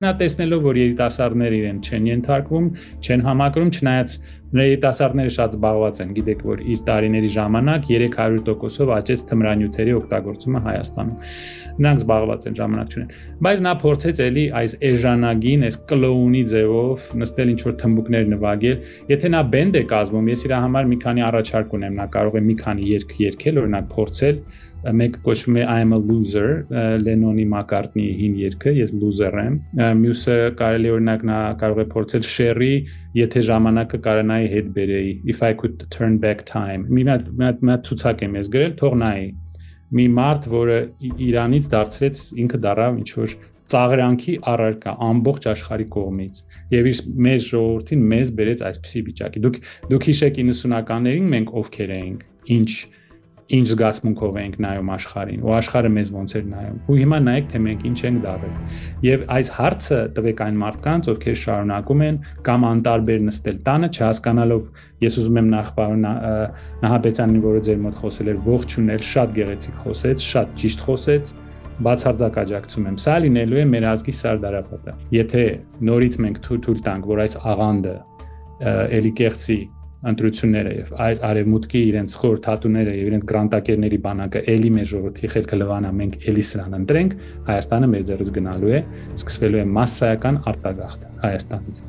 Նա տեսնելով, որ երիտասարդները իրեն չեն ենթարկվում, չեն համակրում, չնայած երիտասարդները շատ զբաղված են, գիտեք, որ իր տարիների ժամանակ 300%-ով աճեց թմրանյութերի օգտագործումը Հայաստանում։ Նրանք զբաղված են, ժամանակ չունեն։ Բայց նա փորձեց էլի այս էժանագին, այս կլոունի ձևով նստել ինչ-որ թմբուկներ նվագել։ Եթե նա բենդ է կազմում, ես իր համար մի քանի առաջարկ ունեմ, նա կարող է մի քանի երգ երգել, օրինակ փորձել, մեկ կոչվում է I am a loser, Լենոնի Մակարտնիի հին երգը, ես loser եմ։ Մյուսը կարելի օրինակ նա կարող է փորձել Շերի, եթե ժամանակը կարողանայի հետ բերեի, if I could turn back time։ Մի ցուցակ եմ ես գրել, թող նայի։ Մի մարդ, որը Իրանից դարձրեց, ինքը դառավ ինչ որ ծաղրանքի առարկա ամբողջ աշխարհի կողմից եւ մեր ժողովրդին մեզ բերեց այսպիսի վիճակի։ Դուք հիշեք 90-ականներին մենք ովքեր էինք, ինչ զգացմունքով ենք նայում աշխարհին, ու աշխարհը մեզ ոնց էր նայում։ Ու հիմա նայեք, թե մենք ինչ ենք դառել։ Եվ այս հարցը տվեք այն մարդկանց, ովքեր շարունակում են կամ անտարբեր նստել տանը, չհասկանալով, ես ուզում եմ նախ պարոն Նահապետյանին, որը ձեր մոտ խոսել էր, ողջունել, շատ գեղեցիկ խոսեց, շատ ճիշտ խոսեց, բացարձակ աջակցում եմ։ Սա լինելու է մեր ազգի սարդարապետը։ Եթե նորից մենք թույլ տանք, որ այս աղանդը էլի կեղծի ընտրությունները եւ այս արևմուտքի իրենց խորհրդատուները եւ իրենց գրանտակերների բանակը էլի մեր ժողովրդի խելքը լվանա, մենք էլի սրան ընտրենք, Հայաստանը մեր ձեռից գնալու է, սկսվելու է մասսայական արտագաղթ Հայաստանից։